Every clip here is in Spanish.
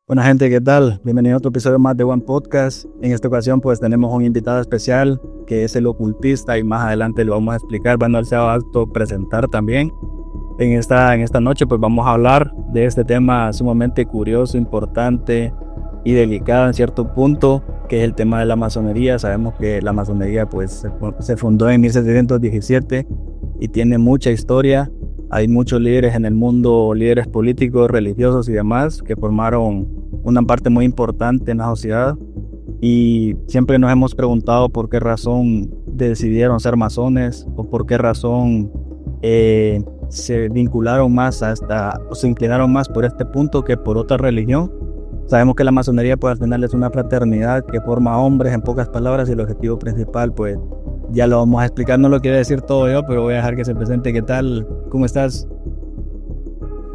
Buena gente, ¿qué tal? Bienvenido a otro episodio más de One Podcast. En esta ocasión pues tenemos un invitado especial que es el ocultista y más adelante lo vamos a explicar. Bueno, él se va a presentar también. En esta noche pues vamos a hablar de este tema sumamente curioso, importante y delicado en cierto punto, que es el tema de la masonería. Sabemos que la masonería pues se fundó en 1717 y tiene mucha historia. Hay muchos líderes en el mundo, líderes políticos, religiosos y demás, que formaron una parte muy importante en la sociedad. Y siempre nos hemos preguntado por qué razón decidieron ser masones o por qué razón se vincularon más o se inclinaron más por este punto que por otra religión. Sabemos que la masonería pues al final es una fraternidad que forma hombres, en pocas palabras, y el objetivo principal pues ya lo vamos a explicar. No lo quiero decir todo yo, pero voy a dejar que se presente. ¿Qué tal? ¿Cómo estás?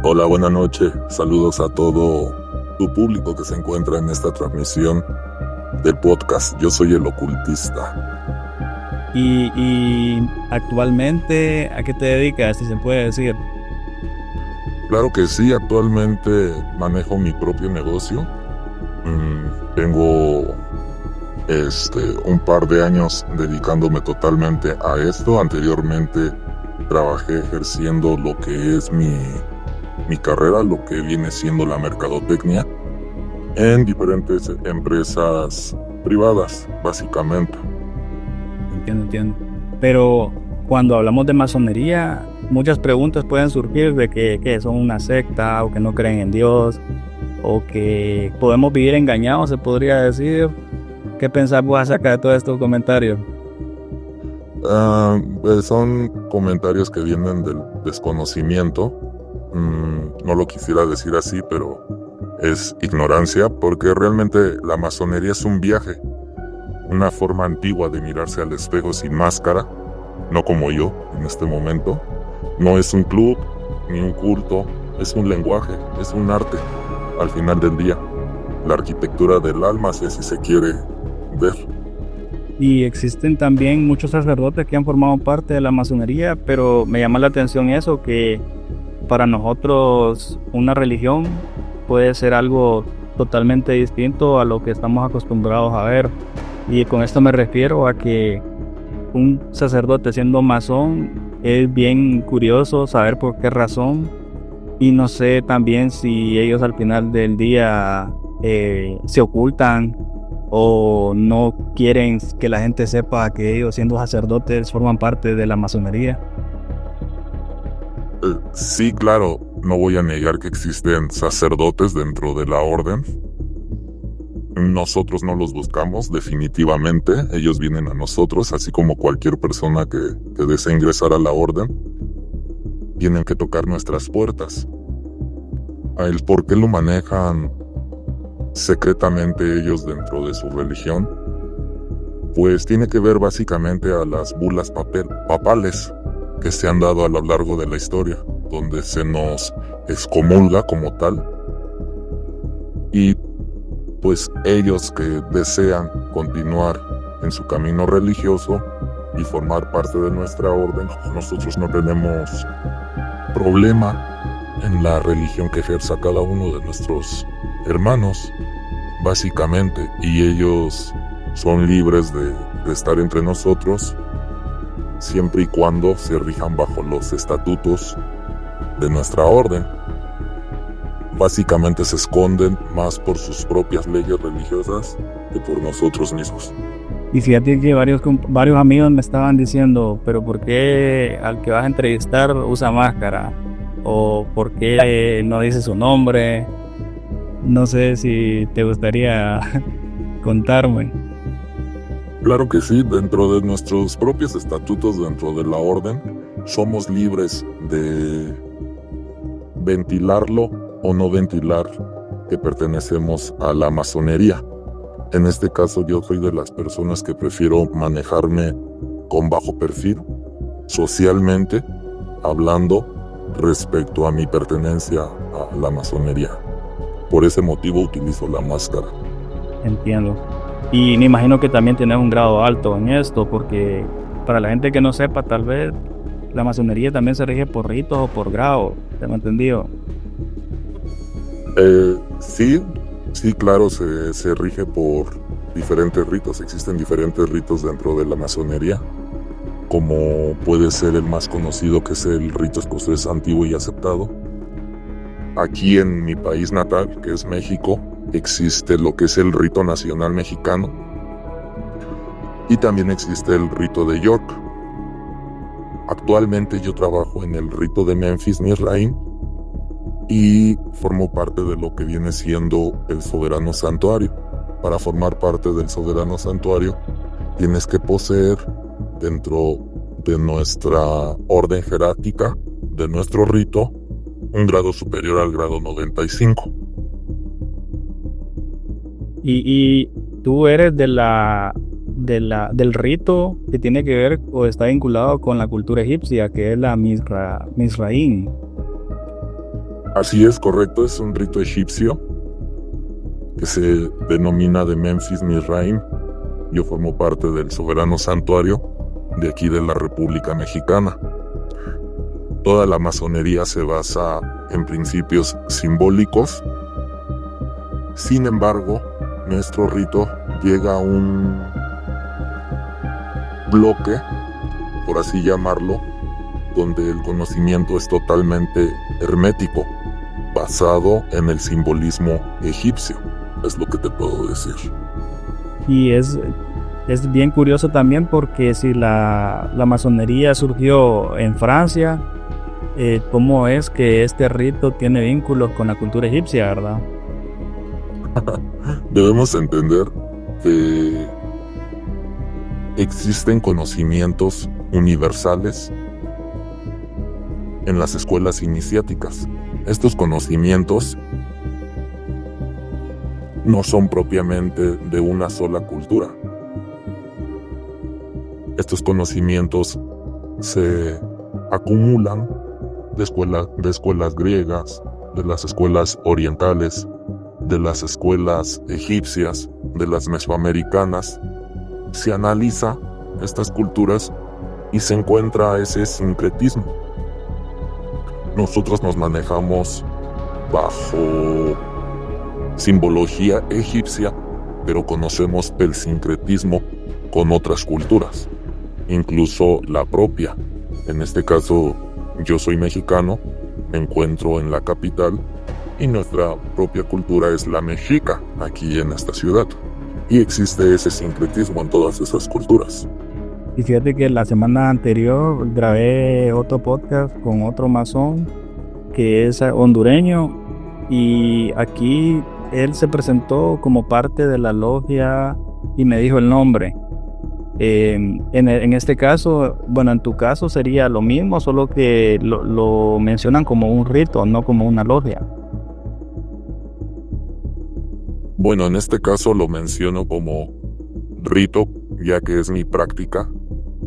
Hola, buenas noches. Saludos a todo tu público que se encuentra en esta transmisión del podcast. Yo soy el ocultista. Y actualmente, ¿a qué te dedicas, si se puede decir? Claro que sí, actualmente manejo mi propio negocio. Tengo un par de años dedicándome totalmente a esto. Anteriormente trabajé ejerciendo lo que es mi carrera, lo que viene siendo la mercadotecnia, en diferentes empresas privadas, básicamente. Entiendo. Pero cuando hablamos de masonería, muchas preguntas pueden surgir de que son una secta o que no creen en Dios o que podemos vivir engañados, se podría decir. ¿Qué pensás vos acerca de todos estos comentarios? Son comentarios que vienen del desconocimiento. No lo quisiera decir así, pero es ignorancia, porque realmente la masonería es un viaje, una forma antigua de mirarse al espejo sin máscara, no como yo en este momento. No es un club ni un culto, es un lenguaje, es un arte. Al final del día, la arquitectura del alma, si así se quiere ver. Y existen también muchos sacerdotes que han formado parte de la masonería, pero me llama la atención eso, que para nosotros una religión puede ser algo totalmente distinto a lo que estamos acostumbrados a ver. Y con esto me refiero a que un sacerdote siendo masón es bien curioso saber por qué razón, y no sé también si ellos al final del día se ocultan o no quieren que la gente sepa que ellos, siendo sacerdotes, forman parte de la masonería. Sí, claro, no voy a negar que existen sacerdotes dentro de la orden. Nosotros no los buscamos, definitivamente. Ellos vienen a nosotros, así como cualquier persona que desea ingresar a la orden. Tienen que tocar nuestras puertas. El por qué lo manejan secretamente ellos dentro de su religión, pues tiene que ver básicamente a las bulas papales que se han dado a lo largo de la historia, donde se nos excomulga como tal. Y pues ellos que desean continuar en su camino religioso y formar parte de nuestra orden, nosotros no tenemos problema en la religión que ejerza cada uno de nuestros hermanos, básicamente, y ellos son libres de estar entre nosotros siempre y cuando se rijan bajo los estatutos de nuestra orden. Básicamente se esconden más por sus propias leyes religiosas que por nosotros mismos. Y fíjate que varios amigos me estaban diciendo, pero ¿por qué al que vas a entrevistar usa máscara? ¿O por qué no dice su nombre? No sé si te gustaría contarme. Claro que sí, dentro de nuestros propios estatutos, dentro de la orden, somos libres de ventilarlo o no ventilar que pertenecemos a la masonería. En este caso yo soy de las personas que prefiero manejarme con bajo perfil, socialmente hablando, respecto a mi pertenencia a la masonería. Por ese motivo utilizo la máscara. Entiendo. Y me imagino que también tienes un grado alto en esto, porque para la gente que no sepa, tal vez la masonería también se rige por ritos o por grado. ¿Te has entendido? Sí, Sí, claro, se rige por diferentes ritos. Existen diferentes ritos dentro de la masonería, como puede ser el más conocido, que es el rito escocés antiguo y aceptado. Aquí en mi país natal, que es México, existe lo que es el rito nacional mexicano, y también existe el rito de York. Actualmente yo trabajo en el rito de Memphis Mizraim y formo parte de lo que viene siendo el soberano santuario. Para formar parte del soberano santuario tienes que poseer, dentro de nuestra orden jerárquica, de nuestro rito, un grado superior al grado 95. Y tú eres del rito que tiene que ver o está vinculado con la cultura egipcia, que es la Mizraim. Así es, correcto, es un rito egipcio que se denomina de Memphis Mizraim. Yo formo parte del soberano santuario de aquí de la República Mexicana. Toda la masonería se basa en principios simbólicos. Sin embargo, nuestro rito llega a un bloque, por así llamarlo, donde el conocimiento es totalmente hermético, basado en el simbolismo egipcio, es lo que te puedo decir. Y es bien curioso también porque si la masonería surgió en Francia, ¿cómo es que este rito tiene vínculos con la cultura egipcia, verdad? Debemos entender que existen conocimientos universales en las escuelas iniciáticas. Estos conocimientos no son propiamente de una sola cultura. Estos conocimientos se acumulan de escuelas griegas, de las escuelas orientales, de las escuelas egipcias, de las mesoamericanas. Se analiza estas culturas y se encuentra ese sincretismo. Nosotros nos manejamos bajo simbología egipcia, pero conocemos el sincretismo con otras culturas, incluso la propia. En este caso, yo soy mexicano, me encuentro en la capital y nuestra propia cultura es la mexica aquí en esta ciudad. Y existe ese sincretismo en todas esas culturas. Y fíjate que la semana anterior grabé otro podcast con otro masón que es hondureño y aquí él se presentó como parte de la logia y me dijo el nombre. En este caso, bueno, en tu caso sería lo mismo, solo que lo mencionan como un rito, no como una logia. Bueno, en este caso lo menciono como rito, ya que es mi práctica,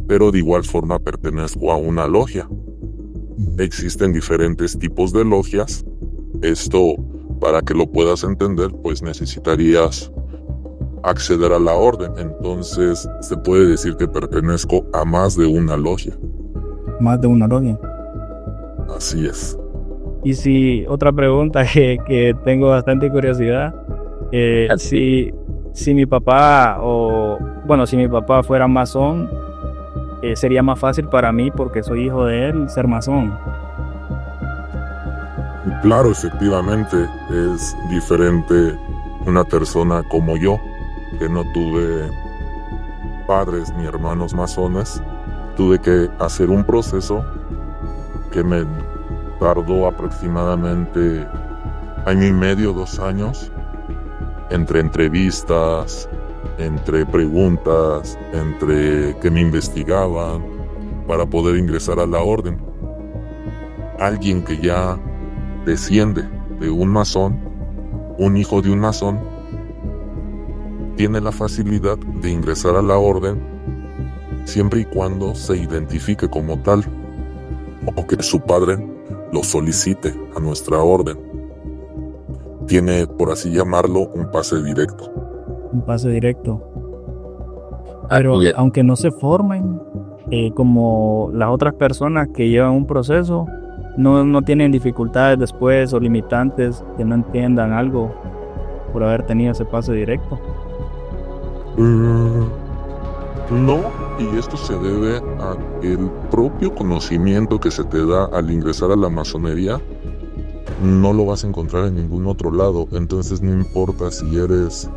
pero de igual forma pertenezco a una logia. Existen diferentes tipos de logias. Esto, para que lo puedas entender, pues necesitarías acceder a la orden. Entonces, se puede decir que pertenezco a más de una logia. Más de una logia. Así es. Y si, otra pregunta que tengo bastante curiosidad, si mi papá si mi papá fuera masón, sería más fácil para mí porque soy hijo de él ser masón. Claro, efectivamente, es diferente una persona como yo, que no tuve padres ni hermanos masones. Tuve que hacer un proceso que me tardó aproximadamente 1 año y medio, 2 años, entre entrevistas, entre preguntas, entre que me investigaban para poder ingresar a la orden. Alguien que ya desciende de un masón, un hijo de un masón, tiene la facilidad de ingresar a la orden siempre y cuando se identifique como tal, o que su padre lo solicite a nuestra orden. Tiene, por así llamarlo, un pase directo. Un pase directo. Pero aunque no se formen como las otras personas que llevan un proceso, no tienen dificultades después o limitantes que no entiendan algo. por haber tenido ese paso directo. No, y esto se debe a el propio conocimiento que se te da al ingresar a la masonería. No lo vas a encontrar en ningún otro lado, entonces no importa si eres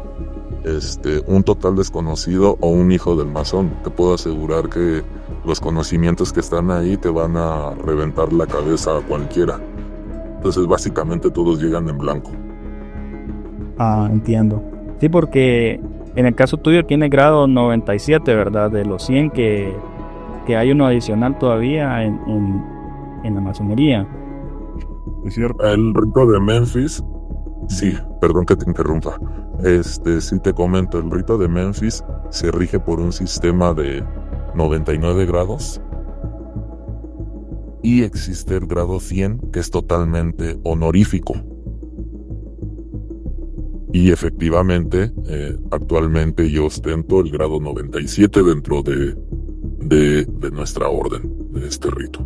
un total desconocido o un hijo del masón, te puedo asegurar que los conocimientos que están ahí te van a reventar la cabeza a cualquiera. Entonces básicamente todos llegan en blanco. Entiendo. Sí, porque en el caso tuyo tienes grado 97, ¿verdad? De los 100 que hay uno adicional todavía en la masonería. Es cierto. El rito de Memphis, sí, perdón que te interrumpa. Sí te comento, el rito de Memphis se rige por un sistema de 99 grados. Y existe el grado 100, que es totalmente honorífico. Y efectivamente, actualmente yo ostento el grado 97 dentro de nuestra orden, de este rito.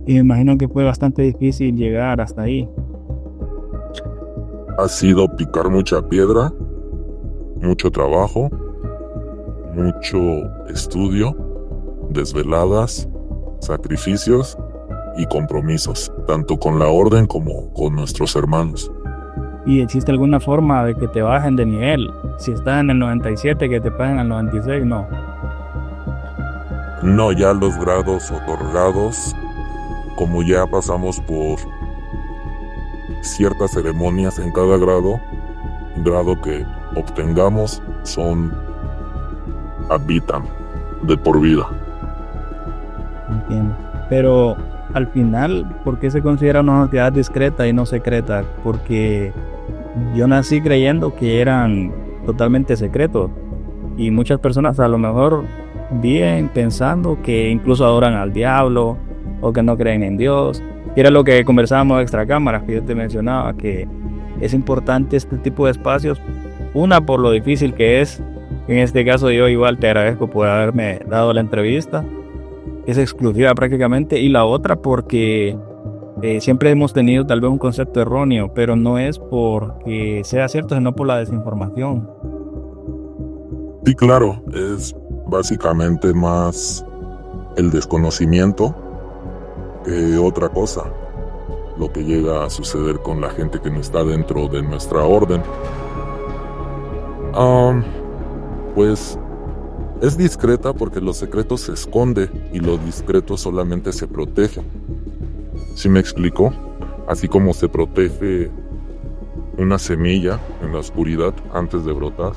Y me imagino que fue bastante difícil llegar hasta ahí. Ha sido picar mucha piedra, mucho trabajo, mucho estudio, desveladas, sacrificios y compromisos, tanto con la orden como con nuestros hermanos. ¿Y existe alguna forma de que te bajen de nivel? Si estás en el 97, que te paguen al 96, no. No, ya los grados otorgados, como ya pasamos por ciertas ceremonias en cada grado que obtengamos son habitan de por vida. Entiendo. Pero al final, ¿por qué se considera una sociedad discreta y no secreta? Porque yo nací creyendo que eran totalmente secretos y muchas personas a lo mejor viven pensando que incluso adoran al diablo o que no creen en Dios. Y era lo que conversábamos extra cámaras, que yo te mencionaba, que es importante este tipo de espacios, una por lo difícil que es. En este caso yo igual te agradezco por haberme dado la entrevista, es exclusiva prácticamente, y la otra porque siempre hemos tenido tal vez un concepto erróneo, pero no es porque sea cierto, sino por la desinformación. Sí, claro, es básicamente más el desconocimiento que otra cosa, lo que llega a suceder con la gente que no está dentro de nuestra orden. Pues es discreta porque lo secreto se esconde y lo discreto solamente se protege. ¿Sí me explico? Así como se protege una semilla en la oscuridad antes de brotar.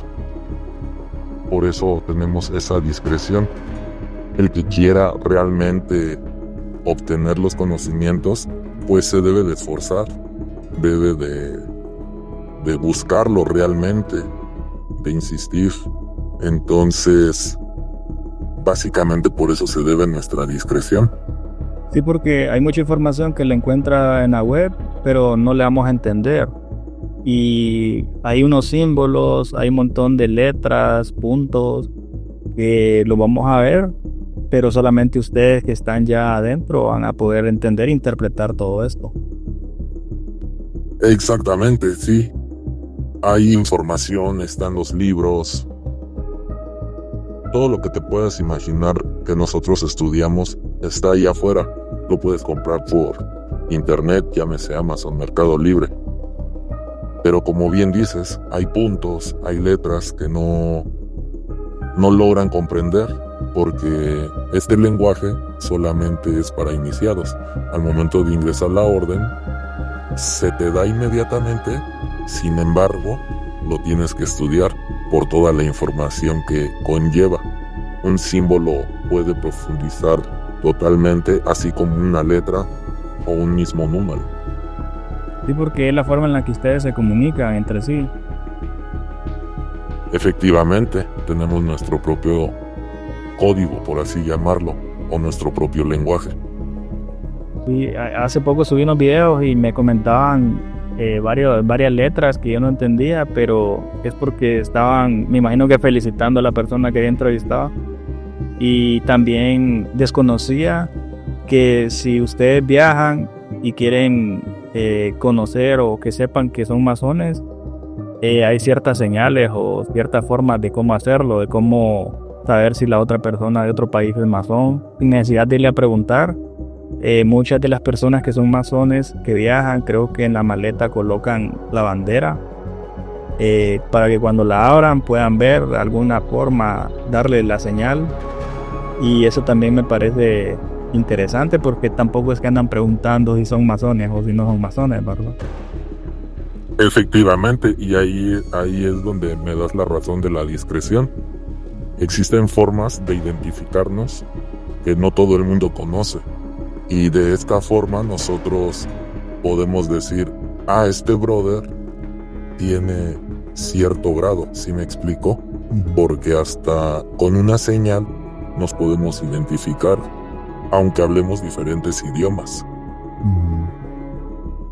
Por eso tenemos esa discreción. El que quiera realmente obtener los conocimientos, pues se debe de esforzar, debe de buscarlo realmente, de insistir. Entonces, básicamente por eso se debe nuestra discreción. Sí, porque hay mucha información que la encuentra en la web, pero no le vamos a entender. Y hay unos símbolos, hay un montón de letras, puntos, que lo vamos a ver, pero solamente ustedes que están ya adentro van a poder entender e interpretar todo esto. Exactamente, sí. Hay información, están los libros. Todo lo que te puedas imaginar que nosotros estudiamos está ahí afuera. Lo puedes comprar por internet, llámese Amazon, Mercado Libre. Pero como bien dices, hay puntos, hay letras que no logran comprender, porque este lenguaje solamente es para iniciados. Al momento de ingresar a la orden, se te da inmediatamente, sin embargo, lo tienes que estudiar por toda la información que conlleva. Un símbolo puede profundizar totalmente, así como una letra o un mismo número. Sí, porque es la forma en la que ustedes se comunican entre sí. Efectivamente, tenemos nuestro propio código, por así llamarlo, o nuestro propio lenguaje. Sí, hace poco subí unos videos y me comentaban varias letras que yo no entendía, pero es porque estaban, me imagino que felicitando a la persona que había entrevistado, y también desconocía que si ustedes viajan y quieren conocer o que sepan que son masones, hay ciertas señales o ciertas formas de cómo hacerlo, de cómo saber si la otra persona de otro país es masón, sin necesidad de irle a preguntar. Muchas de las personas que son masones que viajan, creo que en la maleta colocan la bandera para que cuando la abran puedan ver de alguna forma, darle la señal. Y eso también me parece interesante porque tampoco es que andan preguntando si son masones o si no son masones, ¿verdad? Efectivamente, y ahí es donde me das la razón de la discreción. Existen formas de identificarnos que no todo el mundo conoce. Y de esta forma nosotros podemos decir, este brother tiene cierto grado, ¿sí me explico? Porque hasta con una señal nos podemos identificar, aunque hablemos diferentes idiomas.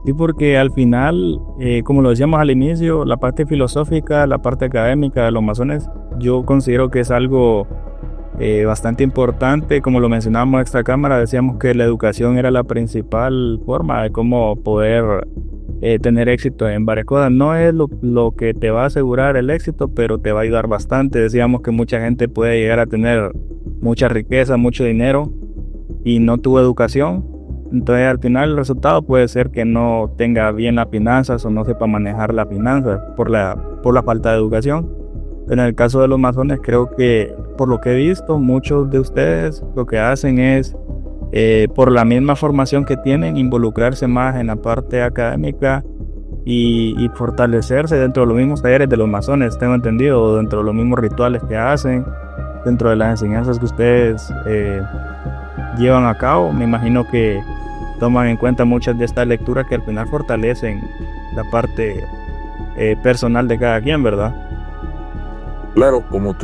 Sí, porque al final, como lo decíamos al inicio, la parte filosófica, la parte académica de los masones, yo considero que es algo bastante importante. Como lo mencionábamos extra cámara, decíamos que la educación era la principal forma de cómo poder tener éxito en varias cosas. No es lo que te va a asegurar el éxito, pero te va a ayudar bastante. Decíamos que mucha gente puede llegar a tener mucha riqueza, mucho dinero y no tuvo educación. Entonces al final el resultado puede ser que no tenga bien las finanzas o no sepa manejar las finanzas por la falta de educación. En el caso de los masones, creo que por lo que he visto, muchos de ustedes lo que hacen es, por la misma formación que tienen, involucrarse más en la parte académica y fortalecerse dentro de los mismos talleres de los masones, tengo entendido, o dentro de los mismos rituales que hacen, dentro de las enseñanzas que ustedes llevan a cabo. Me imagino que toman en cuenta muchas de estas lecturas que al final fortalecen la parte personal de cada quien, ¿verdad? Claro, como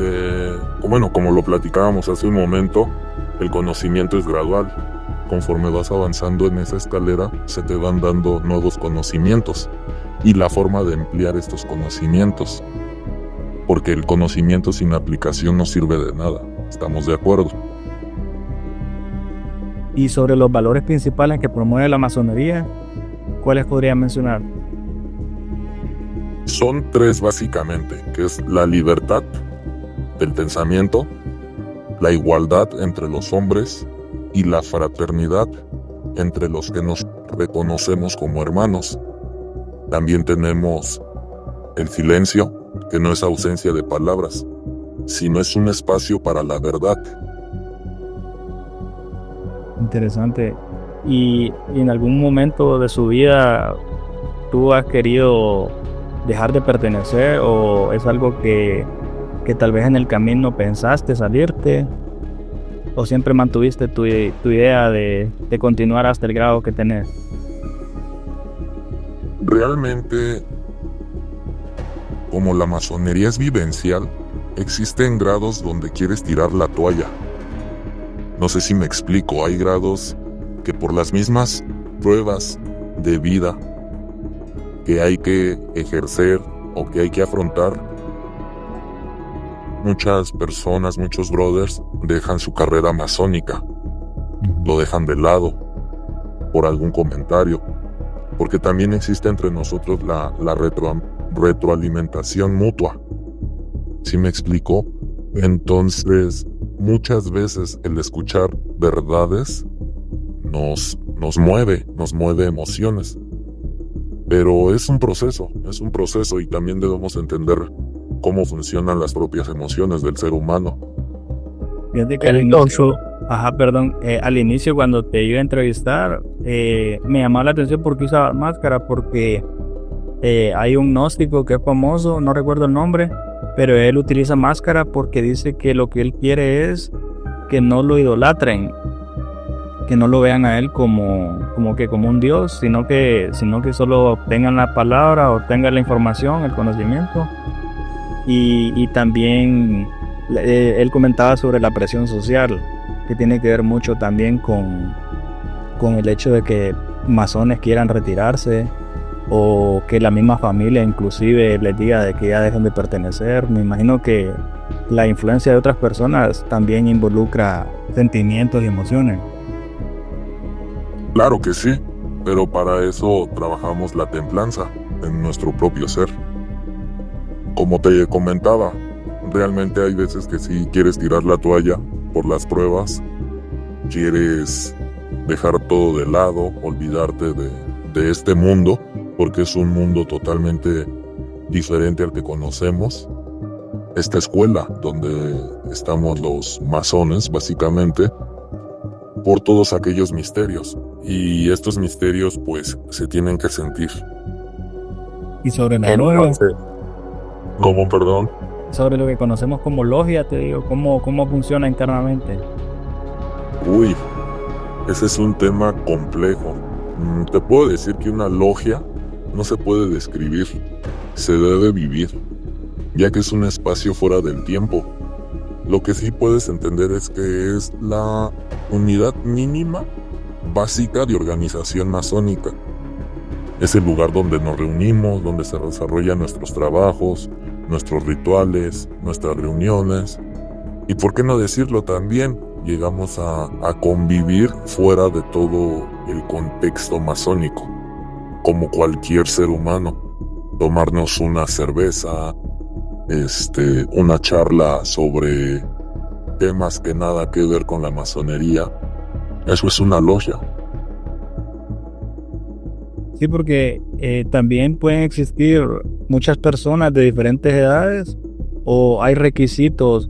lo platicábamos hace un momento, el conocimiento es gradual. Conforme vas avanzando en esa escalera, se te van dando nuevos conocimientos y la forma de emplear estos conocimientos. Porque el conocimiento sin aplicación no sirve de nada, ¿estamos de acuerdo? Y sobre los valores principales que promueve la masonería, ¿cuáles podría mencionar? Son 3 básicamente, que es la libertad del pensamiento, la igualdad entre los hombres y la fraternidad entre los que nos reconocemos como hermanos. También tenemos el silencio, que no es ausencia de palabras, sino es un espacio para la verdad. Interesante. ¿Y en algún momento de su vida tú has querido dejar de pertenecer o es algo que tal vez en el camino pensaste salirte o siempre mantuviste tu idea de continuar hasta el grado que tenés? Realmente, como la masonería es vivencial, existen grados donde quieres tirar la toalla. No sé si me explico, hay grados que por las mismas pruebas de vida que hay que ejercer o que hay que afrontar, muchas personas, muchos brothers dejan su carrera masónica, lo dejan de lado por algún comentario, porque también existe entre nosotros la retroalimentación mutua. ¿Sí me explico? Entonces, muchas veces el escuchar verdades nos mueve emociones. Pero es un proceso y también debemos entender cómo funcionan las propias emociones del ser humano. Fíjate que al inicio cuando te iba a entrevistar, me llamó la atención porque usaba máscara, porque hay un gnóstico que es famoso, no recuerdo el nombre, pero él utiliza máscara porque dice que lo que él quiere es que no lo idolatren, que no lo vean a él como un dios, sino que solo obtengan la palabra, obtengan la información, el conocimiento. Y también él comentaba sobre la presión social, que tiene que ver mucho también con el hecho de que masones quieran retirarse o que la misma familia inclusive les diga de que ya dejen de pertenecer. Me imagino que la influencia de otras personas también involucra sentimientos y emociones. Claro que sí, pero para eso trabajamos la templanza en nuestro propio ser. como te comentaba, realmente hay veces que sí quieres tirar la toalla por las pruebas, quieres dejar todo de lado, olvidarte de este mundo, porque es un mundo totalmente diferente al que conocemos. Esta escuela donde estamos los masones, básicamente, por todos aquellos misterios. Y estos misterios, pues, se tienen que sentir. Y sobre la logia, ¿Cómo, perdón? sobre lo que conocemos como logia, te digo, cómo funciona internamente. Uy, ese es un tema complejo. Te puedo decir que una logia no se puede describir, se debe vivir, ya que es un espacio fuera del tiempo. Lo que sí puedes entender es que es la unidad mínima básica de organización masónica. Es el lugar donde nos reunimos, donde se desarrollan nuestros trabajos, nuestros rituales, nuestras reuniones. Y por qué no decirlo también, llegamos a convivir fuera de todo el contexto masónico, como cualquier ser humano. Tomarnos una cerveza, una charla sobre temas que nada que ver con la masonería. Eso es una logia. Sí, porque también pueden existir muchas personas de diferentes edades o hay requisitos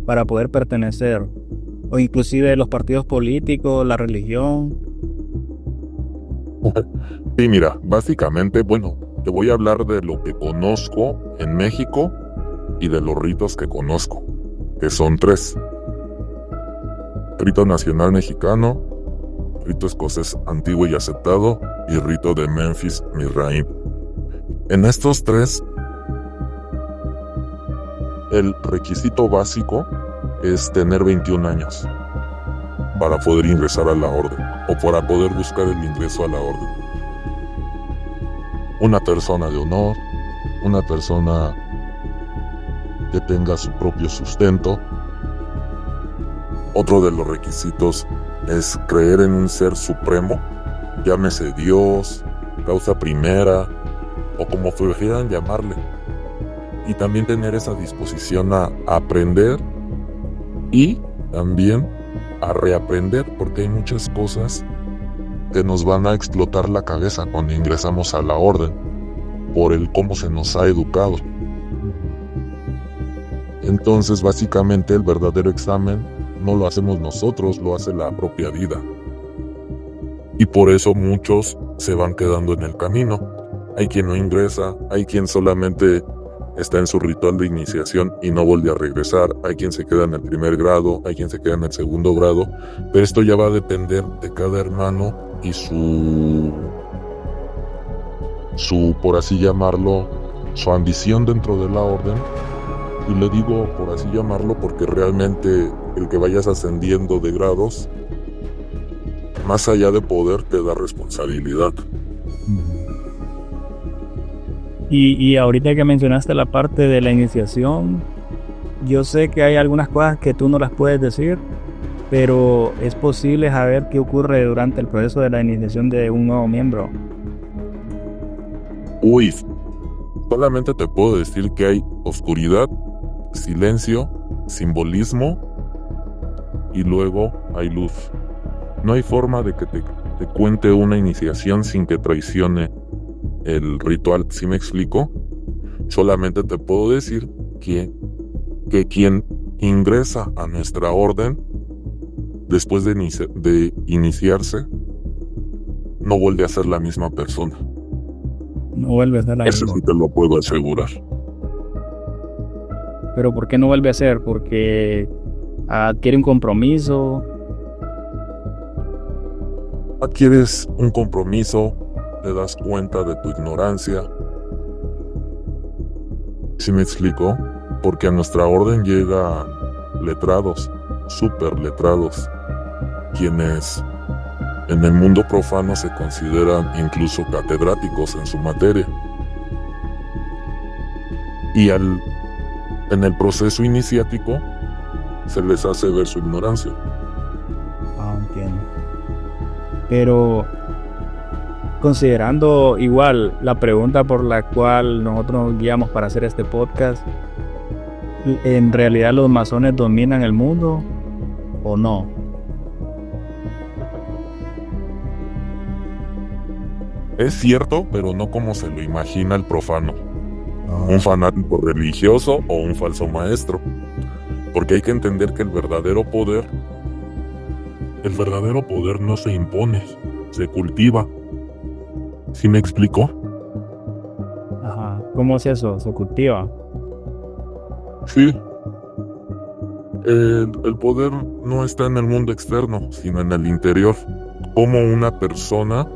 para poder pertenecer, o inclusive los partidos políticos, la religión. Sí, mira, básicamente, bueno, te voy a hablar de lo que conozco en México y de los ritos que conozco, que son 3. Rito nacional mexicano, rito escocés antiguo y aceptado, y rito de Memphis Mizraim. En estos 3, el requisito básico es tener 21 años para poder ingresar a la orden, o para poder buscar el ingreso a la orden. Una persona de honor, una persona que tenga su propio sustento. Otro de los requisitos es creer en un ser supremo, llámese Dios, causa primera, o como prefieran llamarle. Y también tener esa disposición a aprender y también a reaprender, porque hay muchas cosas que nos van a explotar la cabeza cuando ingresamos a la orden, por el cómo se nos ha educado. Entonces, básicamente, el verdadero examen no lo hacemos nosotros, lo hace la propia vida. Y por eso muchos se van quedando en el camino. Hay quien no ingresa, hay quien solamente está en su ritual de iniciación y no vuelve a regresar, hay quien se queda en el primer grado, hay quien se queda en el segundo grado, pero esto ya va a depender de cada hermano y su por así llamarlo, su ambición dentro de la orden. Y le digo por así llamarlo porque realmente el que vayas ascendiendo de grados, más allá de poder, te da responsabilidad. Y ahorita que mencionaste la parte de la iniciación, yo sé que hay algunas cosas que tú no las puedes decir, pero es posible saber qué ocurre durante el proceso de la iniciación de un nuevo miembro. Uy, solamente te puedo decir que hay oscuridad, silencio, simbolismo y luego hay luz. No hay forma de que te cuente una iniciación sin que traicione el ritual, ¿sí me explico? Solamente te puedo decir que quien ingresa a nuestra orden después de iniciarse no vuelve a ser la misma persona. No vuelve a ser la Eso misma. sí te lo puedo asegurar. ¿Pero por qué no vuelve a ser? ¿Porque adquiere un compromiso? Adquieres un compromiso, te das cuenta de tu ignorancia. ¿Sí me explico? Porque a nuestra orden llega letrados, súper letrados, quienes en el mundo profano se consideran incluso catedráticos en su materia. Y en el proceso iniciático se les hace ver su ignorancia. Entiendo. Pero considerando igual la pregunta por la cual nosotros nos guiamos para hacer este podcast, ¿en realidad los masones dominan el mundo o no? Es cierto, pero no como se lo imagina el profano, un fanático religioso o un falso maestro, porque hay que entender que el verdadero poder no se impone, se cultiva. ¿Sí me explico? Ajá. ¿Cómo es eso? ¿Se cultiva? Sí. El poder no está en el mundo externo, sino en el interior. ¿Cómo una persona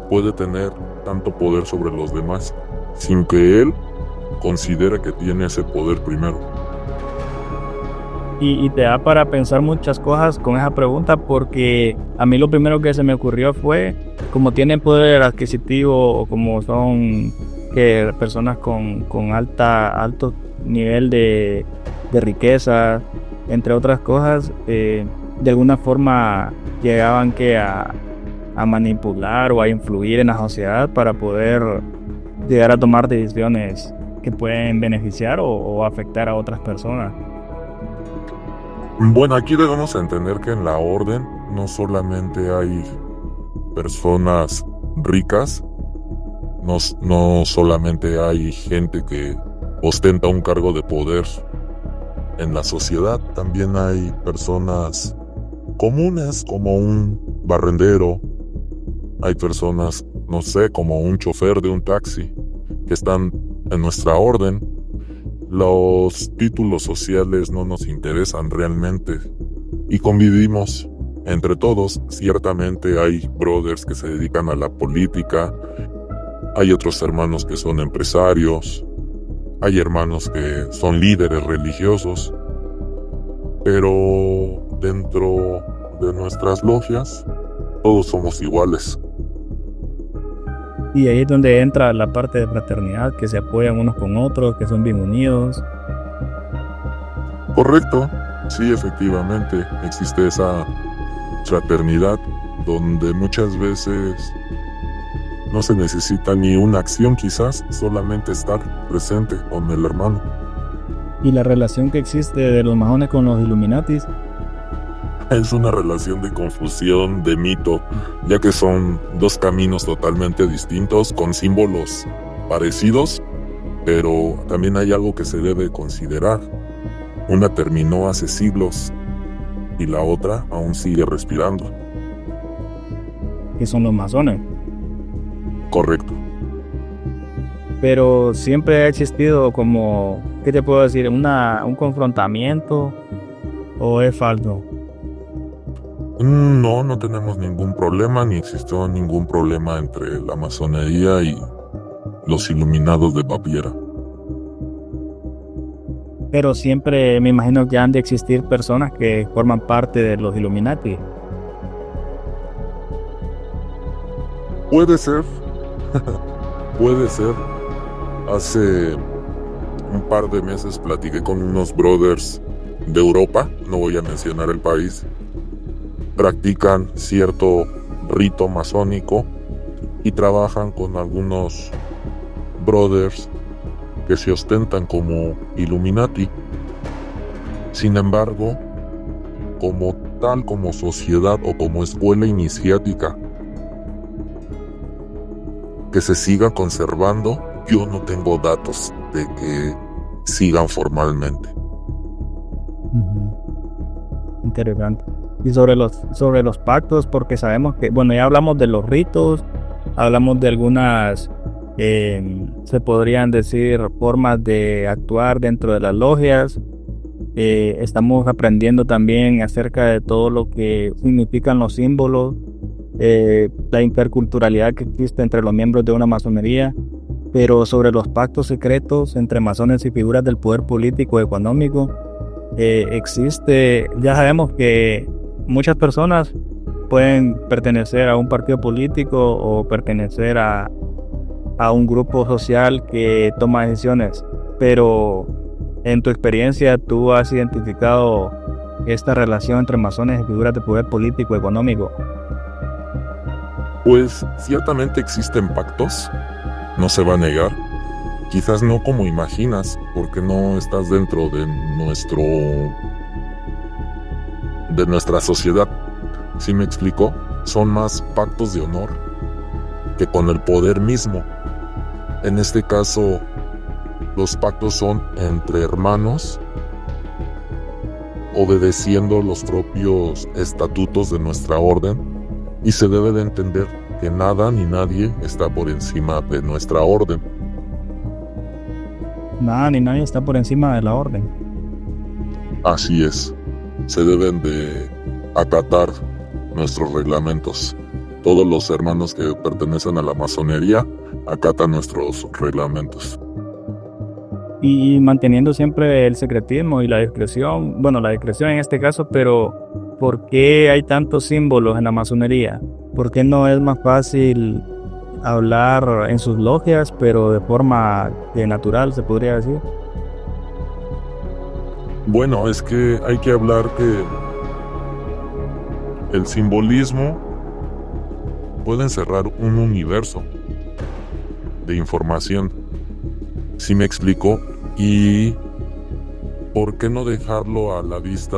puede tener tanto poder sobre los demás sin que él considere que tiene ese poder primero? Y te da para pensar muchas cosas con esa pregunta, porque a mí lo primero que se me ocurrió fue, como tienen poder adquisitivo o como son personas con alto nivel de riqueza, entre otras cosas, de alguna forma llegaban a manipular o a influir en la sociedad para poder llegar a tomar decisiones que pueden beneficiar o afectar a otras personas. Bueno, aquí debemos entender que en la orden no solamente hay personas ricas, no solamente hay gente que ostenta un cargo de poder en la sociedad, también hay personas comunes como un barrendero, hay personas, no sé, como un chofer de un taxi que están en nuestra orden. Los títulos sociales no nos interesan realmente y convivimos entre todos. Ciertamente hay brothers que se dedican a la política, hay otros hermanos que son empresarios, hay hermanos que son líderes religiosos, pero dentro de nuestras logias todos somos iguales. Y ahí es donde entra la parte de fraternidad, que se apoyan unos con otros, que son bien unidos. Correcto, sí, efectivamente, existe esa fraternidad donde muchas veces no se necesita ni una acción, quizás solamente estar presente con el hermano. Y la relación que existe de los masones con los Illuminatis es una relación de confusión, de mito, ya que son dos caminos totalmente distintos, con símbolos parecidos, pero también hay algo que se debe considerar. Una terminó hace siglos y la otra aún sigue respirando. que son los masones. Correcto. Pero siempre ha existido como, ¿qué te puedo decir? Un confrontamiento, ¿o es falso? No tenemos ningún problema, ni existió ningún problema entre la masonería y los iluminados de Baviera. Pero siempre me imagino que han de existir personas que forman parte de los Illuminati. Puede ser, puede ser. Hace un par de meses platiqué con unos brothers de Europa, no voy a mencionar el país. Practican cierto rito masónico y trabajan con algunos brothers que se ostentan como Illuminati. Sin embargo, como tal, como sociedad o como escuela iniciática que se siga conservando, yo no tengo datos de que sigan formalmente. Interesante. Y sobre los pactos, porque sabemos que, bueno, ya hablamos de los ritos, hablamos de algunas, se podrían decir, formas de actuar dentro de las logias. Estamos aprendiendo también acerca de todo lo que significan los símbolos, la interculturalidad que existe entre los miembros de una masonería. Pero sobre los pactos secretos entre masones y figuras del poder político y económico, existe, ya sabemos que muchas personas pueden pertenecer a un partido político o pertenecer a un grupo social que toma decisiones, pero en tu experiencia tú has identificado esta relación entre masones y figuras de poder político y económico. Pues ciertamente existen pactos, no se va a negar. Quizás no como imaginas, porque no estás dentro de nuestra sociedad. ¿Sí me explico? Son más pactos de honor que con el poder mismo. En este caso, los pactos son entre hermanos, obedeciendo los propios estatutos de nuestra orden, y se debe de entender que nada ni nadie está por encima de nuestra orden. Nada ni nadie está por encima de la orden. Así es, se deben de acatar nuestros reglamentos. Todos los hermanos que pertenecen a la masonería acatan nuestros reglamentos. Y manteniendo siempre el secretismo y la discreción, bueno, la discreción en este caso, pero ¿por qué hay tantos símbolos en la masonería? ¿Por qué no es más fácil hablar en sus logias, pero de forma natural, se podría decir? Bueno, es que hay que hablar que el simbolismo puede encerrar un universo de información. ¿Sí me explico? Y ¿por qué no dejarlo a la vista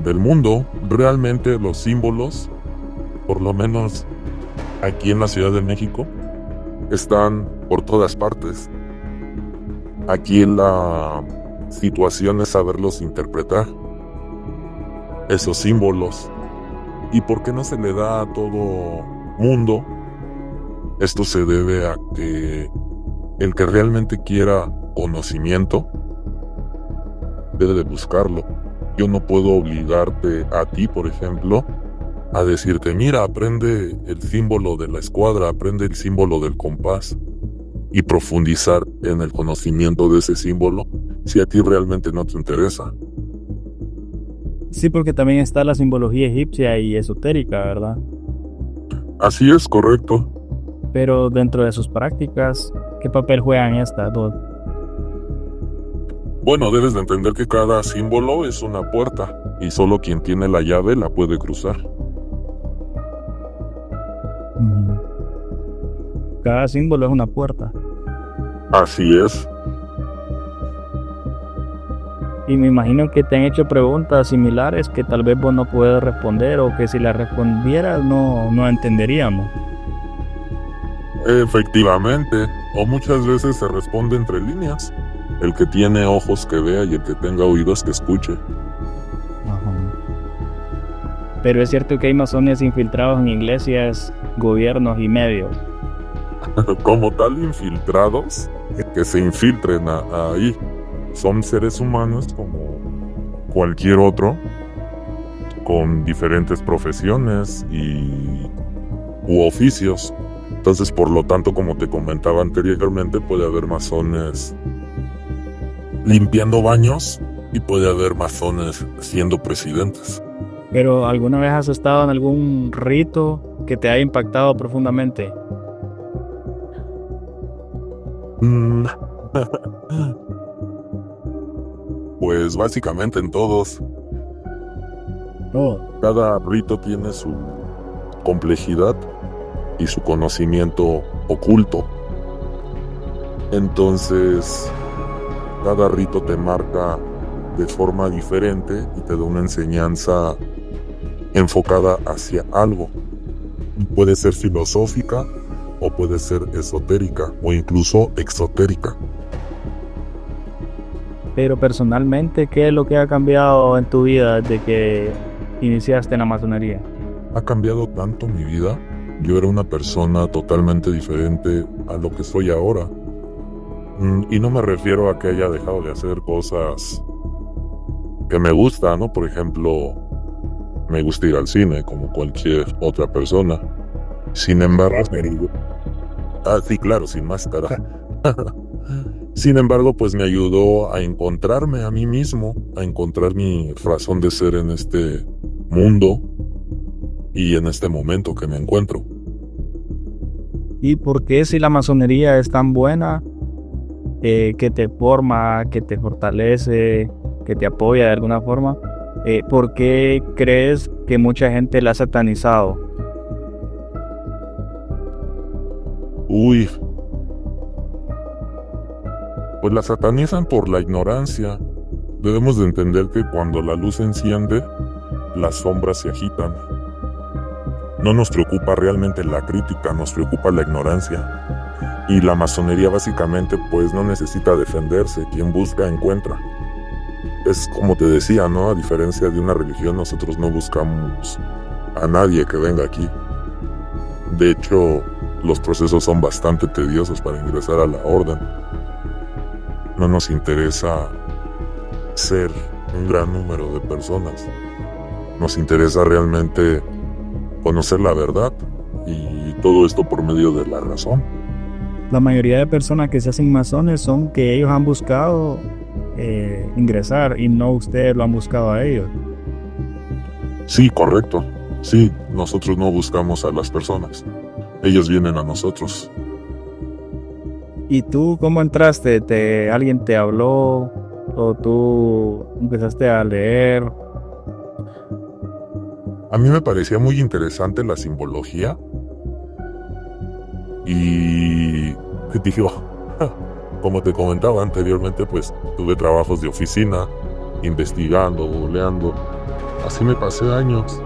del mundo? Realmente los símbolos, por lo menos aquí en la Ciudad de México, están por todas partes. Aquí la situación es saberlos interpretar, esos símbolos. ¿Y por qué no se le da a todo mundo? Esto se debe a que el que realmente quiera conocimiento debe de buscarlo. Yo no puedo obligarte a ti, por ejemplo, a decirte, mira, aprende el símbolo de la escuadra, aprende el símbolo del compás, y profundizar en el conocimiento de ese símbolo si a ti realmente no te interesa. Sí, porque también está la simbología egipcia y esotérica, ¿verdad? Así es, correcto. Pero dentro de sus prácticas, ¿qué papel juegan estas dos? Bueno, debes de entender que cada símbolo es una puerta y solo quien tiene la llave la puede cruzar. Cada símbolo es una puerta. Así es. Y me imagino que te han hecho preguntas similares que tal vez vos no puedes responder, o que si las respondieras no entenderíamos. Efectivamente, o muchas veces se responde entre líneas. El que tiene ojos que vea y el que tenga oídos que escuche. Ajá. Pero es cierto que hay masones infiltrados en iglesias, gobiernos y medios. Como tal, infiltrados, que se infiltren ahí. Son seres humanos como cualquier otro, con diferentes profesiones u oficios. Entonces, por lo tanto, como te comentaba anteriormente, puede haber masones limpiando baños y puede haber masones siendo presidentes. Pero ¿alguna vez has estado en algún rito que te haya impactado profundamente? Pues básicamente en todos. Cada rito tiene su complejidad y su conocimiento oculto. Entonces, cada rito te marca de forma diferente y te da una enseñanza enfocada hacia algo. Puede ser filosófica o puede ser esotérica o incluso exotérica. Pero personalmente, ¿qué es lo que ha cambiado en tu vida desde que iniciaste en la masonería? Ha cambiado tanto mi vida. Yo era una persona totalmente diferente a lo que soy ahora. Y no me refiero a que haya dejado de hacer cosas que me gustan, ¿no? Por ejemplo, me gusta ir al cine como cualquier otra persona. Sin embargo, sí, claro, sin máscara. Sin embargo, pues me ayudó a encontrarme a mí mismo, a encontrar mi razón de ser en este mundo y en este momento que me encuentro. ¿Y por qué, si la masonería es tan buena, que te forma, que te fortalece, que te apoya de alguna forma, por qué crees que mucha gente la ha satanizado? Uy, pues la satanizan por la ignorancia. Debemos de entender que cuando la luz se enciende, las sombras se agitan. No nos preocupa realmente la crítica, nos preocupa la ignorancia. Y la masonería básicamente pues no necesita defenderse, quien busca encuentra. Es como te decía, ¿no? A diferencia de una religión, nosotros no buscamos a nadie que venga aquí. De hecho, los procesos son bastante tediosos para ingresar a la orden. No nos interesa ser un gran número de personas. Nos interesa realmente conocer la verdad y todo esto por medio de la razón. La mayoría de personas que se hacen masones son que ellos han buscado ingresar y no ustedes lo han buscado a ellos. Sí, correcto. Sí, nosotros no buscamos a las personas. Ellos vienen a nosotros. ¿Y tú cómo entraste? ¿Alguien te habló o tú empezaste a leer? A mí me parecía muy interesante la simbología y dije, como te comentaba anteriormente, pues tuve trabajos de oficina, investigando, googleando. Así me pasé años.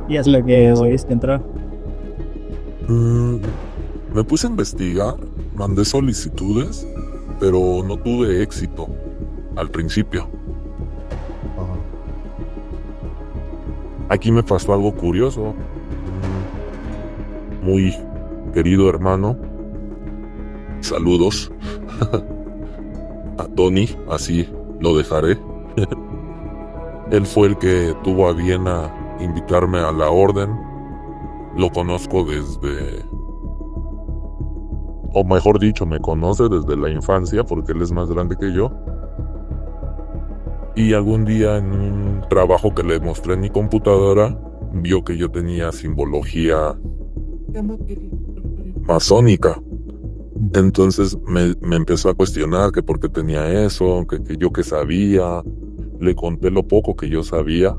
¿Y es lo que oíste entrar? Me puse a investigar, mandé solicitudes, pero no tuve éxito al principio. Aquí me pasó algo curioso. Muy querido hermano, saludos a Tony, así lo dejaré. Él fue el que tuvo a bien a invitarme a la orden. Lo conozco desde, o mejor dicho, me conoce desde la infancia porque él es más grande que yo. Y algún día en un trabajo que le mostré en mi computadora, vio que yo tenía simbología masónica. Entonces me empezó a cuestionar que por qué tenía eso, que yo qué sabía. Le conté lo poco que yo sabía.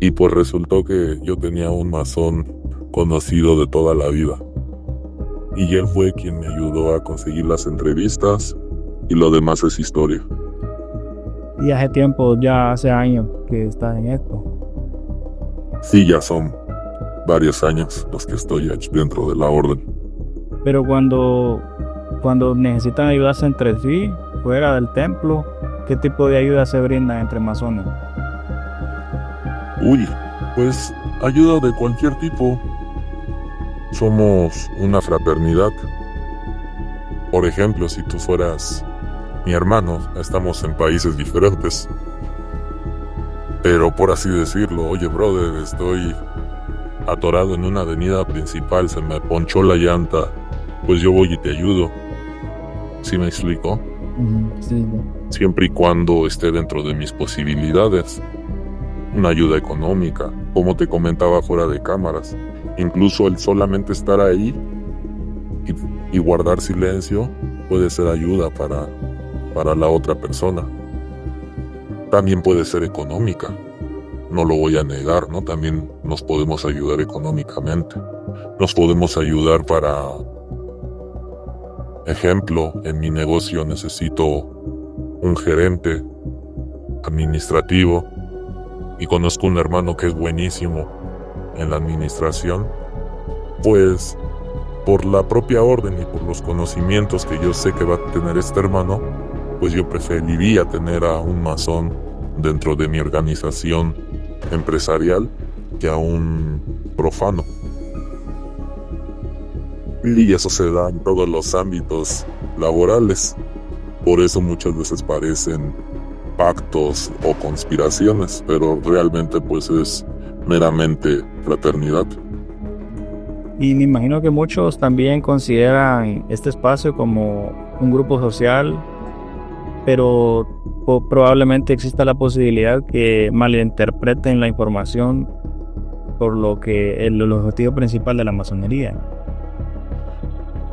Y pues resultó que yo tenía un masón conocido de toda la vida. Y él fue quien me ayudó a conseguir las entrevistas y lo demás es historia. Y hace tiempo, ya hace años que estás en esto. Sí, ya son varios años los que estoy aquí dentro de la orden. Pero cuando necesitan ayudarse entre sí, fuera del templo, ¿qué tipo de ayuda se brinda entre masones? Uy, pues ayuda de cualquier tipo. Somos una fraternidad. Por ejemplo, si tú fueras mi hermano, estamos en países diferentes. Pero por así decirlo, oye brother, estoy atorado en una avenida principal, se me ponchó la llanta, pues yo voy y te ayudo. ¿Sí me explico? Sí. Siempre y cuando esté dentro de mis posibilidades. Una ayuda económica, como te comentaba fuera de cámaras. Incluso el solamente estar ahí y guardar silencio puede ser ayuda para la otra persona. También puede ser económica, no lo voy a negar, ¿no? También nos podemos ayudar económicamente. Nos podemos ayudar para, ejemplo, en mi negocio necesito un gerente administrativo y conozco un hermano que es buenísimo en la administración, pues por la propia orden y por los conocimientos que yo sé que va a tener este hermano, pues yo preferiría tener a un masón dentro de mi organización empresarial que a un profano. Y eso se da en todos los ámbitos laborales. Por eso muchas veces parecen pactos o conspiraciones, pero realmente pues es meramente fraternidad. Y me imagino que muchos también consideran este espacio como un grupo social, pero probablemente exista la posibilidad que malinterpreten la información por lo que el objetivo principal de la masonería.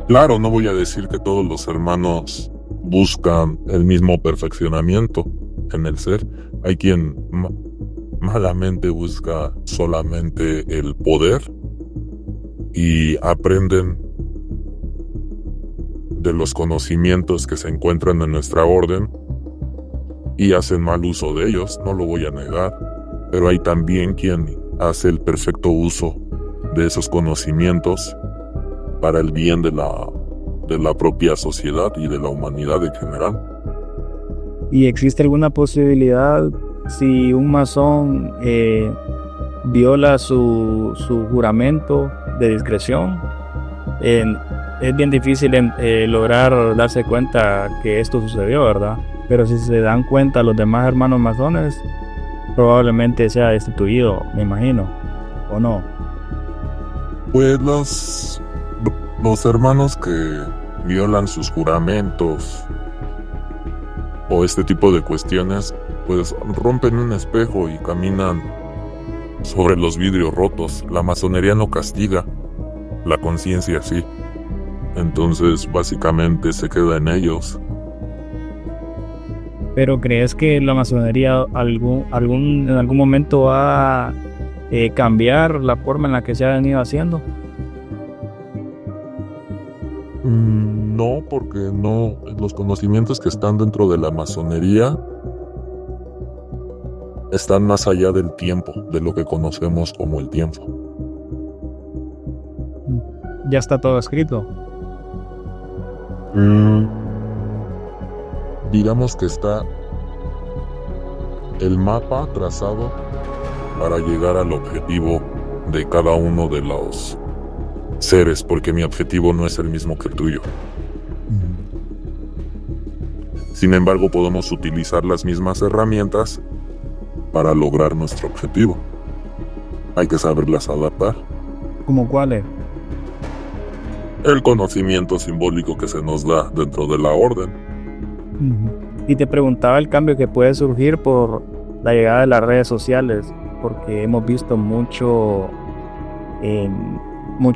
Claro, no voy a decir que todos los hermanos buscan el mismo perfeccionamiento en el ser. Hay quien malamente busca solamente el poder y aprenden de los conocimientos que se encuentran en nuestra orden y hacen mal uso de ellos, no lo voy a negar, pero hay también quien hace el perfecto uso de esos conocimientos para el bien de la propia sociedad y de la humanidad en general. ¿Y existe alguna posibilidad si un masón viola su juramento de discreción? Es bien difícil lograr darse cuenta que esto sucedió, ¿verdad? Pero si se dan cuenta los demás hermanos masones, probablemente sea destituido, me imagino, ¿o no? Pues los hermanos que violan sus juramentos o este tipo de cuestiones, pues rompen un espejo y caminan sobre los vidrios rotos. La masonería no castiga, la conciencia sí. Entonces básicamente se queda en ellos. ¿Pero crees que la masonería en algún momento va a cambiar la forma en la que se ha venido haciendo? No, porque no, los conocimientos que están dentro de la masonería están más allá del tiempo, de lo que conocemos como el tiempo. Ya está todo escrito. Digamos que está el mapa trazado para llegar al objetivo de cada uno de los seres, porque mi objetivo no es el mismo que el tuyo. Sin embargo, podemos utilizar las mismas herramientas para lograr nuestro objetivo. Hay que saberlas adaptar. ¿Cómo cuáles? El conocimiento simbólico que se nos da dentro de la orden. Y te preguntaba el cambio que puede surgir por la llegada de las redes sociales, porque hemos visto mucho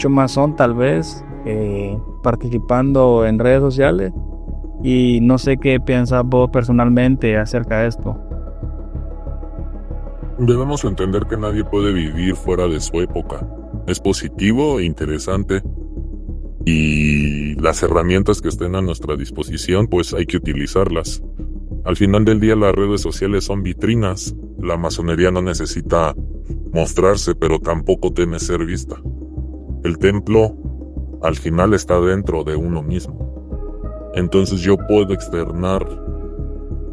masón tal vez participando en redes sociales, y no sé qué piensas vos personalmente acerca de esto. Debemos entender que nadie puede vivir fuera de su época. Es positivo e interesante, y las herramientas que estén a nuestra disposición, pues hay que utilizarlas. Al final del día, las redes sociales son vitrinas. La masonería no necesita mostrarse, pero tampoco teme ser vista. El templo al final está dentro de uno mismo. Entonces yo puedo externar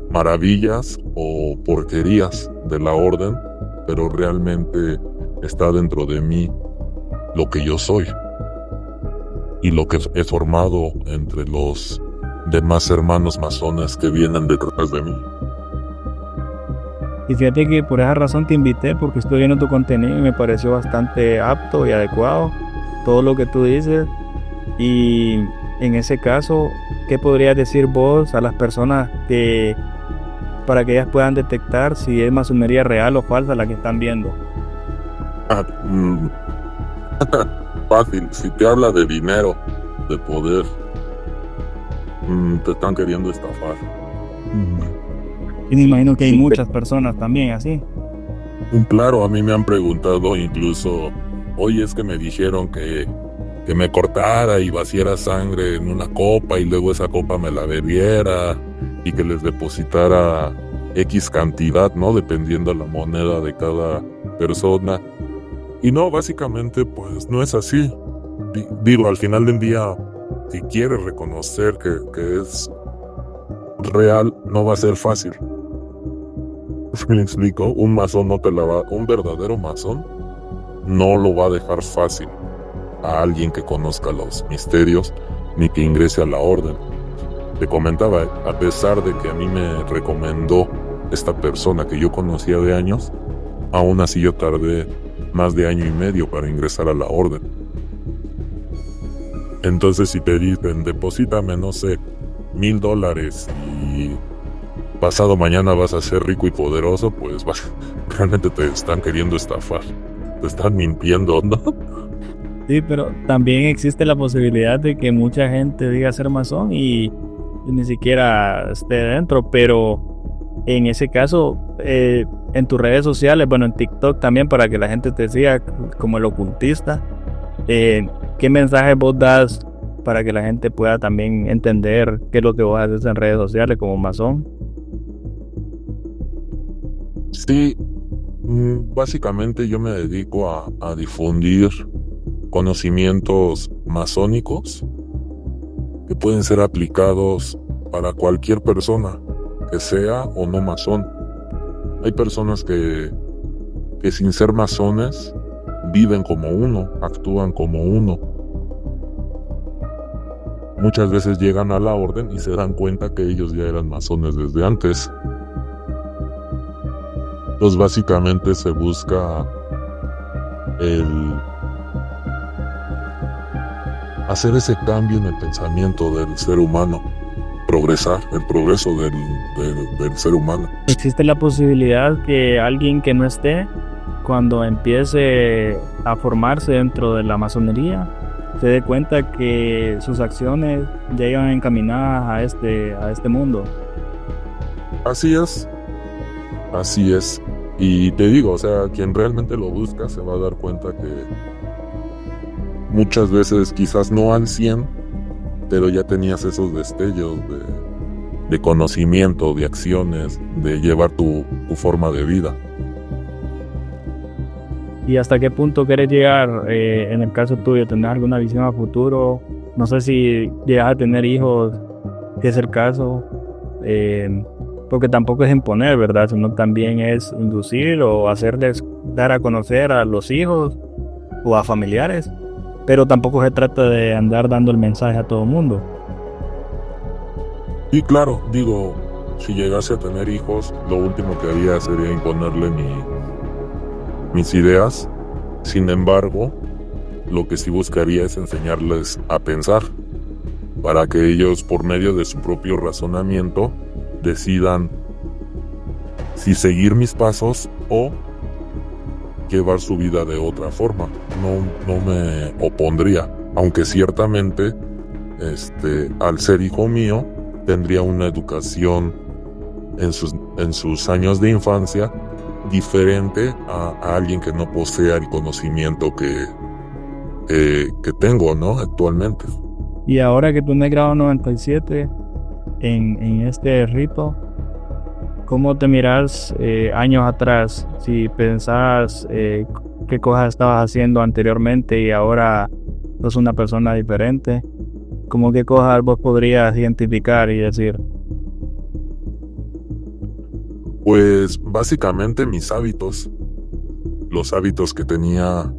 maravillas o porquerías de la orden, pero realmente está dentro de mí lo que yo soy y lo que he formado entre los demás hermanos masones que vienen detrás de mí. Y fíjate que por esa razón te invité, porque estoy viendo tu contenido y me pareció bastante apto y adecuado todo lo que tú dices. Y en ese caso, ¿qué podrías decir vos a las personas para que ellas puedan detectar si es masonería real o falsa la que están viendo? Fácil, si te habla de dinero, de poder, te están queriendo estafar. Y me imagino que hay muchas personas también así. Claro, a mí me han preguntado incluso, oye, es que me dijeron que me cortara y vaciara sangre en una copa y luego esa copa me la bebiera y que les depositara X cantidad, ¿no? Dependiendo de la moneda de cada persona. Y no, básicamente, pues no es así. Digo, al final del día, si quieres reconocer que es real, no va a ser fácil. ¿Me explico? Un masón no te la va... Un verdadero masón no lo va a dejar fácil a alguien que conozca los misterios ni que ingrese a la orden. Te comentaba, a pesar de que a mí me recomendó esta persona que yo conocía de años, aún así yo tardé más de 1 año y medio para ingresar a la orden. Entonces si te dicen, deposítame, no sé, $1,000 y pasado mañana vas a ser rico y poderoso, pues realmente te están queriendo estafar, te están mintiendo, ¿no? Sí, pero también existe la posibilidad de que mucha gente diga ser masón y ni siquiera esté dentro, pero en ese caso, en tus redes sociales, bueno, en TikTok también, para que la gente te siga como el ocultista, ¿Qué mensaje vos das para que la gente pueda también entender qué es lo que vos haces en redes sociales como masón? Sí, básicamente yo me dedico a difundir conocimientos masónicos que pueden ser aplicados para cualquier persona, que sea o no masón. Hay personas que sin ser masones viven como uno, actúan como uno. Muchas veces llegan a la orden y se dan cuenta que ellos ya eran masones desde antes. Entonces básicamente se busca el hacer ese cambio en el pensamiento del ser humano, progresar, el progreso del ser humano. ¿Existe la posibilidad que alguien que no esté, cuando empiece a formarse dentro de la masonería, se dé cuenta que sus acciones ya iban encaminadas a este mundo? Así es. Y te digo, o sea, quien realmente lo busca se va a dar cuenta que muchas veces, quizás no al 100, pero ya tenías esos destellos de conocimiento, de acciones, de llevar tu forma de vida. ¿Y hasta qué punto quieres llegar en el caso tuyo? ¿Tendrás alguna visión a futuro? No sé si llegas a tener hijos, si es el caso. Porque tampoco es imponer, ¿verdad? Sino también es inducir o hacerles dar a conocer a los hijos o a familiares. Pero tampoco se trata de andar dando el mensaje a todo el mundo. Y claro, digo, si llegase a tener hijos, lo último que haría sería imponerle mis ideas. Sin embargo, lo que sí buscaría es enseñarles a pensar, para que ellos, por medio de su propio razonamiento, decidan si seguir mis pasos o llevar su vida de otra forma. No me opondría, aunque ciertamente al ser hijo mío tendría una educación en sus años de infancia diferente a alguien que no posea el conocimiento que tengo, ¿no? Actualmente. Y ahora que tú en el grado 97 en este rito, ¿cómo te miras años atrás? Si pensás qué cosas estabas haciendo anteriormente y ahora sos una persona diferente, ¿cómo qué cosas vos podrías identificar y decir? Pues básicamente mis hábitos, los hábitos que tenía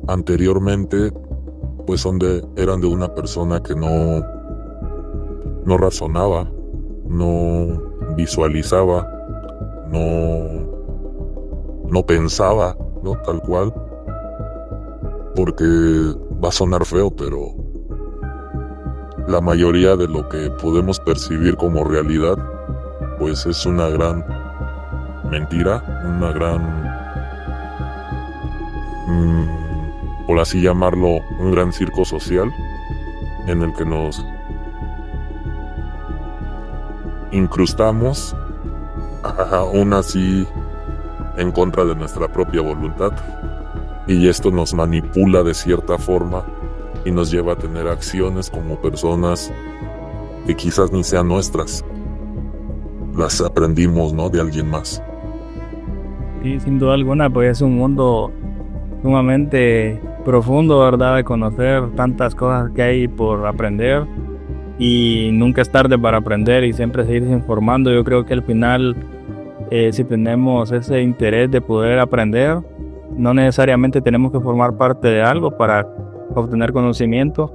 anteriormente, pues eran de una persona que no razonaba, no visualizaba, no pensaba, ¿no? Tal cual, porque va a sonar feo, pero la mayoría de lo que podemos percibir como realidad, pues es una gran mentira, una gran, por así llamarlo, un gran circo social en el que nos incrustamos, aún así en contra de nuestra propia voluntad, y esto nos manipula de cierta forma y nos lleva a tener acciones como personas que quizás ni sean nuestras, las aprendimos, ¿no?, de alguien más. Y sin duda alguna, pues es un mundo sumamente profundo, ¿verdad? De conocer tantas cosas que hay por aprender, y nunca es tarde para aprender y siempre seguirse informando. Yo creo que al final, si tenemos ese interés de poder aprender, no necesariamente tenemos que formar parte de algo para obtener conocimiento,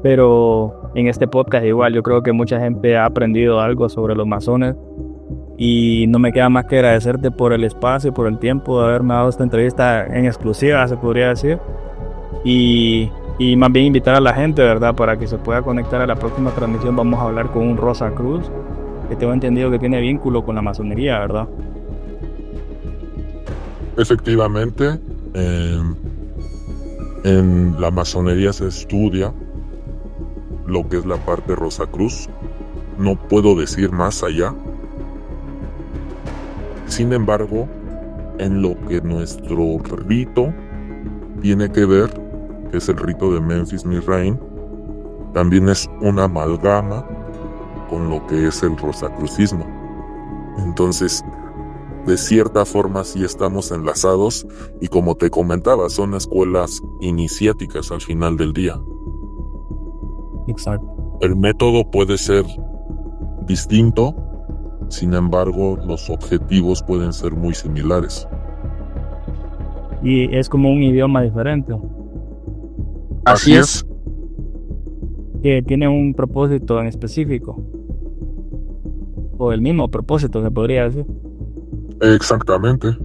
pero en este podcast igual yo creo que mucha gente ha aprendido algo sobre los masones, y no me queda más que agradecerte por el espacio, por el tiempo de haberme dado esta entrevista en exclusiva, se podría decir, y más bien invitar a la gente, ¿verdad?, para que se pueda conectar a la próxima transmisión. Vamos a hablar con un Rosa Cruz, que tengo entendido que tiene vínculo con la masonería, ¿verdad? Efectivamente, en la masonería se estudia lo que es la parte Rosacruz. No puedo decir más allá. Sin embargo, en lo que nuestro rito tiene que ver, que es el rito de Memphis Misraim, también es una amalgama con lo que es el rosacrucismo. Entonces, de cierta forma sí estamos enlazados y como te comentaba, son escuelas iniciáticas al final del día. Exacto. El método puede ser distinto, sin embargo, los objetivos pueden ser muy similares. Y es como un idioma diferente, Así es. que tiene un propósito en específico. O el mismo propósito, se podría decir. Exactamente.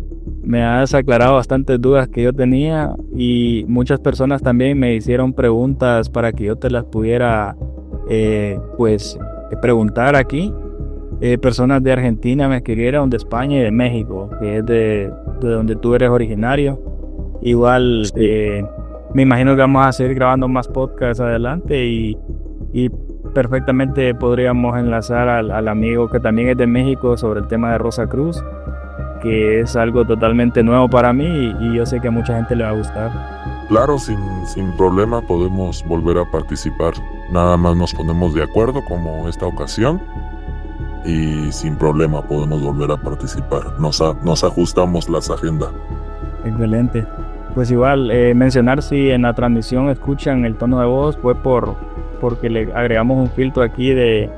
Me has aclarado bastantes dudas que yo tenía y muchas personas también me hicieron preguntas para que yo te las pudiera preguntar aquí. Personas de Argentina me escribieron, de España y de México, que es de donde tú eres originario. Igual me imagino que vamos a seguir grabando más podcasts adelante y perfectamente podríamos enlazar al amigo que también es de México sobre el tema de Rosa Cruz, que es algo totalmente nuevo para mí y yo sé que a mucha gente le va a gustar. Claro, sin problema podemos volver a participar. Nada más nos ponemos de acuerdo como esta ocasión y sin problema podemos volver a participar. Nos ajustamos las agendas. Excelente. Pues igual, mencionar si en la transmisión escuchan el tono de voz fue porque le agregamos un filtro aquí de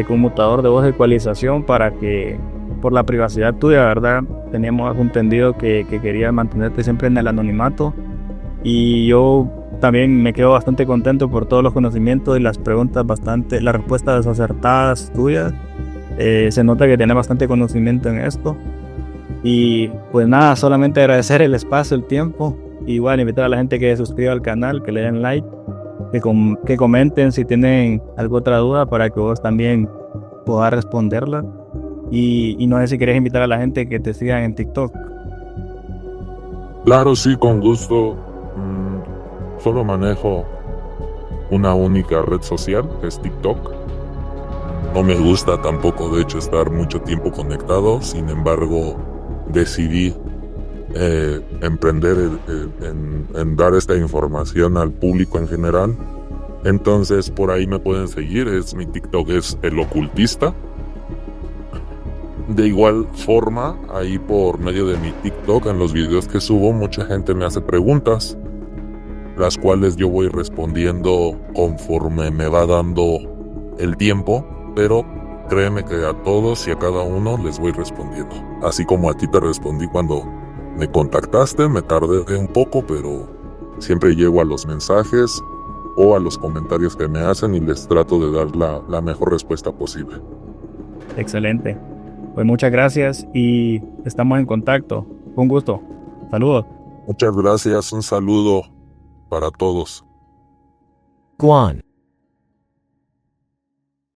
conmutador de voz de ecualización para que, por la privacidad tuya, ¿verdad? Teníamos entendido que querías mantenerte siempre en el anonimato y yo también me quedo bastante contento por todos los conocimientos y las respuestas acertadas tuyas. Se nota que tienes bastante conocimiento en esto. Y pues nada, solamente agradecer el espacio, el tiempo. Y igual invitar a la gente que se suscriba al canal, que le den like, que comenten si tienen alguna otra duda para que vos también puedas responderla. Y no sé si querés invitar a la gente que te sigan en TikTok. Claro, sí, con gusto. Solo manejo una única red social, que es TikTok. No me gusta tampoco, de hecho, estar mucho tiempo conectado. Sin embargo, decidí emprender en dar esta información al público en general. Entonces, por ahí me pueden seguir. Mi TikTok es El Ocultista. De igual forma, ahí por medio de mi TikTok, en los videos que subo, mucha gente me hace preguntas, las cuales yo voy respondiendo conforme me va dando el tiempo, pero créeme que a todos y a cada uno les voy respondiendo. Así como a ti te respondí cuando me contactaste, me tardé un poco, pero siempre llego a los mensajes o a los comentarios que me hacen y les trato de dar la mejor respuesta posible. Excelente. Pues muchas gracias y estamos en contacto. Un gusto. Saludos. Muchas gracias, un saludo para todos. Guan.